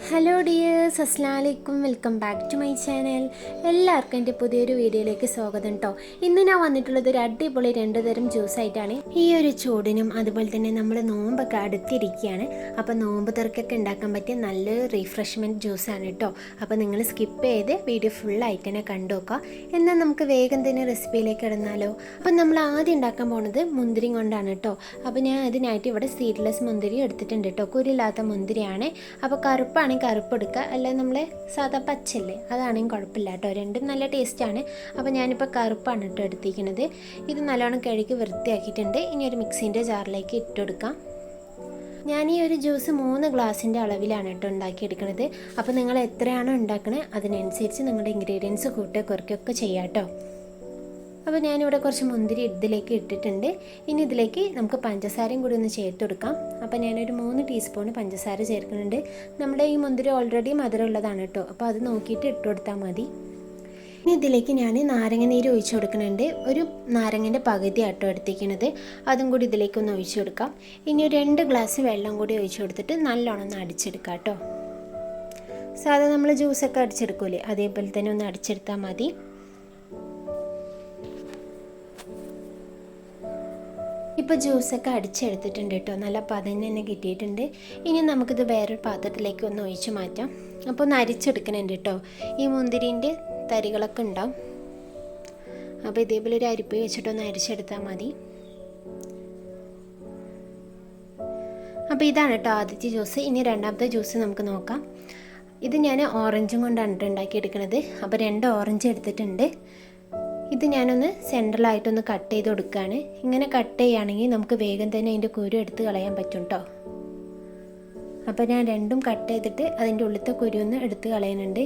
Hello dears, അസ്സലാമലൈക്കും. Welcome back to my channel. എല്ലാവർക്കും എൻ്റെ പുതിയൊരു വീഡിയോയിലേക്ക് സ്വാഗതം കേട്ടോ. ഇന്ന് ഞാൻ വന്നിട്ടുള്ളത് ഒരു അടിപൊളി 2 തരം ജ്യൂസായിട്ടാണ്. ഈ ഒരു ചൂടിനും അതുപോലെ തന്നെ നമ്മൾ നോമ്പൊക്കെ അടുത്തിരിക്കുകയാണ്. അപ്പോൾ നോമ്പ് തുറക്കൊക്കെ ഉണ്ടാക്കാൻ പറ്റിയ നല്ലൊരു റീഫ്രഷ്മെൻറ്റ് ജ്യൂസാണ് കേട്ടോ. അപ്പോൾ നിങ്ങൾ സ്കിപ്പ് ചെയ്ത് വീഡിയോ ഫുള്ളായിട്ട് തന്നെ കണ്ടു നോക്കുക. എന്നാൽ നമുക്ക് വേഗം തന്നെ റെസിപ്പിയിലേക്ക് ഇടുന്നാലോ. അപ്പം നമ്മൾ ആദ്യം ഉണ്ടാക്കാൻ പോകുന്നത് മുന്തിരി കൊണ്ടാണ് കേട്ടോ. അപ്പോൾ ഞാൻ അതിനായിട്ട് ഇവിടെ സീഡ്ലെസ് മുന്തിരി എടുത്തിട്ടുണ്ട് കേട്ടോ. കുരില്ലാത്ത മുന്തിരിയാണ്. അപ്പോൾ കറുപ്പാണ് കറുപ്പ് എടുക്കുക, അല്ല നമ്മളെ സാധാ പച്ചല്ലേ അതാണെങ്കിൽ കുഴപ്പമില്ല കേട്ടോ. രണ്ടും നല്ല ടേസ്റ്റാണ്. അപ്പോൾ ഞാനിപ്പോൾ കറുപ്പാണ് കേട്ടോ എടുത്തിരിക്കുന്നത്. ഇത് നല്ലോണം കഴുകി വൃത്തിയാക്കിയിട്ടുണ്ട്. ഇനി ഒരു മിക്സിൻ്റെ ജാറിലേക്ക് ഇട്ടെടുക്കാം. ഞാൻ ഈ ഒരു ജ്യൂസ് 3 ഗ്ലാസിൻ്റെ അളവിലാണ് കേട്ടോ ഉണ്ടാക്കിയെടുക്കുന്നത്. അപ്പോൾ നിങ്ങൾ എത്രയാണോ ഉണ്ടാക്കണത് അതിനനുസരിച്ച് നിങ്ങളുടെ ഇൻഗ്രീഡിയൻസ് കൂട്ടുക കുറയ്ക്കുകയൊക്കെ ചെയ്യാം കേട്ടോ. അപ്പോൾ ഞാനിവിടെ കുറച്ച് മുന്തിരി ഇതിലേക്ക് ഇട്ടിട്ടുണ്ട്. ഇനി ഇതിലേക്ക് നമുക്ക് പഞ്ചസാരയും കൂടി ഒന്ന് ചേർത്ത് കൊടുക്കാം. അപ്പോൾ ഞാനൊരു 3 ടീസ്പൂൺ പഞ്ചസാര ചേർക്കുന്നുണ്ട്. നമ്മുടെ ഈ മുന്തിരി ഓൾറെഡി മധുരമുള്ളതാണ് കേട്ടോ. അപ്പോൾ അത് നോക്കിയിട്ട് ഇട്ട് കൊടുത്താൽ മതി. ഇനി ഇതിലേക്ക് ഞാൻ നാരങ്ങ നീര് ഒഴിച്ചു കൊടുക്കുന്നുണ്ട്. ഒരു നാരങ്ങൻ്റെ പകുതി ആട്ടോ എടുത്തിരിക്കുന്നത്. അതും കൂടി ഇതിലേക്കൊന്ന് ഒഴിച്ചു കൊടുക്കാം. ഇനി ഒരു 2 ഗ്ലാസ് വെള്ളം കൂടി ഒഴിച്ചു കൊടുത്തിട്ട് നല്ലോണം ഒന്ന് അടിച്ചെടുക്കാം കേട്ടോ. സാധാരണ നമ്മൾ ജ്യൂസൊക്കെ അടിച്ചെടുക്കൂലേ, അതേപോലെ തന്നെ ഒന്ന് അടിച്ചെടുത്താൽ മതി. ഇപ്പോൾ ജ്യൂസൊക്കെ അടിച്ചെടുത്തിട്ടുണ്ട് കേട്ടോ. നല്ല പതഞ്ഞ് തന്നെ കിട്ടിയിട്ടുണ്ട്. ഇനി നമുക്കിത് വേറൊരു പാത്രത്തിലേക്ക് ഒന്ന് ഒഴിച്ച് മാറ്റാം. അപ്പോൾ ഒന്ന് അരിച്ചെടുക്കണുണ്ട് കേട്ടോ. ഈ മുന്തിരിൻ്റെ തരികളൊക്കെ ഉണ്ടാവും. അപ്പോൾ ഇതേപോലെ ഒരു അരിപ്പ വെച്ചിട്ടൊന്ന് അരിച്ചെടുത്താൽ മതി. അപ്പോൾ ഇതാണ് കേട്ടോ ആദ്യത്തെ ജ്യൂസ്. ഇനി രണ്ടാമത്തെ ജ്യൂസ് നമുക്ക് നോക്കാം. ഇത് ഞാൻ ഓറഞ്ചും കൊണ്ടാണ് ഉണ്ടാക്കിയെടുക്കുന്നത്. അപ്പോൾ 2 ഓറഞ്ച് എടുത്തിട്ടുണ്ട്. ഇത് ഞാനൊന്ന് സെൻട്രലായിട്ടൊന്ന് കട്ട് ചെയ്ത് കൊടുക്കുകയാണ്. ഇങ്ങനെ കട്ട് ചെയ്യുകയാണെങ്കിൽ നമുക്ക് വേഗം തന്നെ അതിൻ്റെ കുരു എടുത്ത് കളയാൻ പറ്റും കേട്ടോ. അപ്പോൾ ഞാൻ രണ്ടും കട്ട് ചെയ്തിട്ട് അതിൻ്റെ ഉള്ളിലത്തെ കുരു ഒന്ന് എടുത്ത് കളയുന്നുണ്ട്.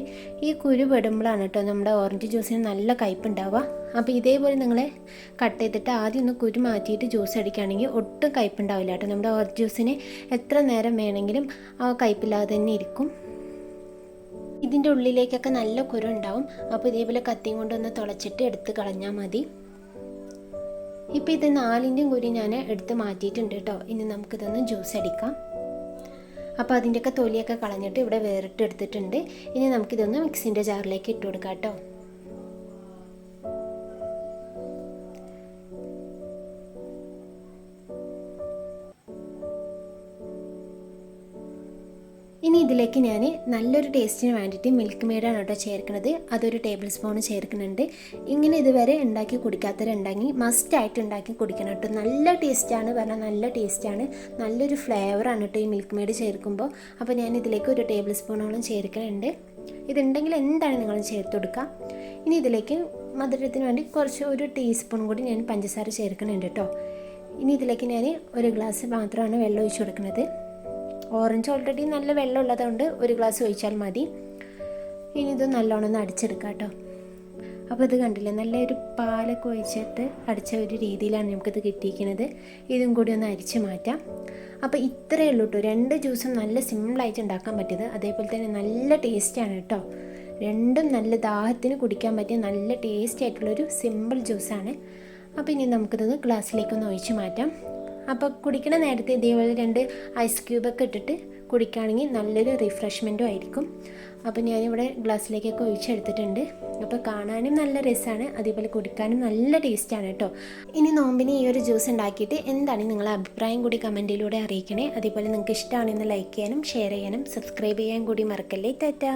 ഈ കുരു പെടുമ്പോഴാണ് കേട്ടോ നമ്മുടെ ഓറഞ്ച് ജ്യൂസിന് നല്ല കയ്പ്പുണ്ടാവുക. അപ്പോൾ ഇതേപോലെ നിങ്ങൾ കട്ട് ചെയ്തിട്ട് ആദ്യം ഒന്ന് കുരു മാറ്റിയിട്ട് ജ്യൂസ് അടിക്കുകയാണെങ്കിൽ ഒട്ടും കയ്പ്പുണ്ടാവില്ല കേട്ടോ. നമ്മുടെ ഓറഞ്ച് ജ്യൂസിന് എത്ര നേരം വേണമെങ്കിലും ആ കയ്പ്പില്ലാതെ തന്നെ ഇരിക്കും. ഇതിൻ്റെ ഉള്ളിലേക്കൊക്കെ നല്ല കുരു ഉണ്ടാവും. അപ്പോൾ ഇതേപോലെ കത്തിയും കൊണ്ടൊന്ന് തുളച്ചിട്ട് എടുത്ത് കളഞ്ഞാൽ മതി. ഇപ്പോൾ ഇത് 4ൻ്റെയും കുരു ഞാൻ എടുത്ത് മാറ്റിയിട്ടുണ്ട് കേട്ടോ. ഇനി നമുക്കിതൊന്ന് ജ്യൂസ് അടിക്കാം. അപ്പോൾ അതിൻ്റെയൊക്കെ തൊലിയൊക്കെ കളഞ്ഞിട്ട് ഇവിടെ വേറിട്ട് എടുത്തിട്ടുണ്ട്. ഇനി നമുക്കിതൊന്ന് മിക്സിൻ്റെ ജാറിലേക്ക് ഇട്ട് കൊടുക്കാം കേട്ടോ. ഇനി ഇതിലേക്ക് ഞാൻ നല്ലൊരു ടേസ്റ്റിന് വേണ്ടിയിട്ട് മിൽക്ക് മെയ്ഡാണ് കേട്ടോ ചേർക്കുന്നത്. അതൊരു ടേബിൾ സ്പൂൺ ചേർക്കുന്നുണ്ട്. ഇങ്ങനെ ഇതുവരെ ഉണ്ടാക്കി കുടിക്കാത്തവരുണ്ടെങ്കിൽ മസ്റ്റായിട്ട് ഉണ്ടാക്കി കുടിക്കണം കേട്ടോ. നല്ല ടേസ്റ്റാണ്, പറഞ്ഞാൽ നല്ല ടേസ്റ്റാണ്. നല്ലൊരു ഫ്ലേവറാണ് കേട്ടോ ഈ മിൽക്ക് മെയ്ഡ് ചേർക്കുമ്പോൾ. അപ്പോൾ ഞാൻ ഇതിലേക്ക് ഒരു ടേബിൾ സ്പൂണോളം ചേർക്കുന്നുണ്ട്. ഇതുണ്ടെങ്കിൽ എന്താണ് നിങ്ങൾ ചേർത്ത് കൊടുക്കുക. ഇനി ഇതിലേക്ക് മധുരത്തിന് വേണ്ടി ഒരു ടീസ്പൂൺ കൂടി ഞാൻ പഞ്ചസാര ചേർക്കുന്നുണ്ട് കേട്ടോ. ഇനി ഇതിലേക്ക് ഞാൻ 1 ഗ്ലാസ് മാത്രമാണ് വെള്ളം ഒഴിച്ച് കൊടുക്കുന്നത്. ഓറഞ്ച് ഓൾറെഡി നല്ല വെള്ളം ഉള്ളതുകൊണ്ട് 1 ഗ്ലാസ് ഒഴിച്ചാൽ മതി. ഇനി ഇത് നല്ലോണം ഒന്ന് അടിച്ചെടുക്കാം കേട്ടോ. അപ്പോൾ ഇത് കണ്ടില്ലേ, നല്ലൊരു പാലൊക്കെ ഒഴിച്ചിട്ട് അടിച്ച ഒരു രീതിയിലാണ് നമുക്കിത് കിട്ടിയിരിക്കുന്നത്. ഇതും കൂടി ഒന്ന് അരിച്ച് മാറ്റാം. അപ്പോൾ ഇത്രയേ ഉള്ളൂ കേട്ടോ. 2 ജ്യൂസും നല്ല സിമ്പിളായിട്ട് ഉണ്ടാക്കാൻ പറ്റിയത്. അതേപോലെ തന്നെ നല്ല ടേസ്റ്റാണ് കേട്ടോ. രണ്ടും നല്ല ദാഹത്തിന് കുടിക്കാൻ പറ്റിയ നല്ല ടേസ്റ്റി ആയിട്ടുള്ളൊരു സിമ്പിൾ ജ്യൂസാണ്. അപ്പോൾ ഇനി നമുക്കിത് ഗ്ലാസ്സിലേക്കൊന്ന് ഒഴിച്ച് മാറ്റാം. അപ്പോൾ കുടിക്കണ നേരത്തെ ഇതേപോലെ 2 ഐസ് ക്യൂബൊക്കെ ഇട്ടിട്ട് കുടിക്കുകയാണെങ്കിൽ നല്ലൊരു റിഫ്രഷ്മെൻറ്റും ആയിരിക്കും. അപ്പോൾ ഞാനിവിടെ ഗ്ലാസ്സിലേക്കൊക്കെ ഒഴിച്ചെടുത്തിട്ടുണ്ട്. അപ്പോൾ കാണാനും നല്ല രസമാണ്, അതേപോലെ കുടിക്കാനും നല്ല ടേസ്റ്റാണ് കേട്ടോ. ഇനി നോമ്പിന് ഈ ഒരു ജ്യൂസ് ഉണ്ടാക്കിയിട്ട് എന്താണ് നിങ്ങളുടെ അഭിപ്രായം കൂടി കമൻറ്റിലൂടെ അറിയിക്കണേ. അതേപോലെ നിങ്ങൾക്ക് ഇഷ്ടമാണെന്ന് ലൈക്ക് ചെയ്യാനും ഷെയർ ചെയ്യാനും സബ്സ്ക്രൈബ് ചെയ്യാൻ കൂടി മറക്കല്ലേ. ടാറ്റാ.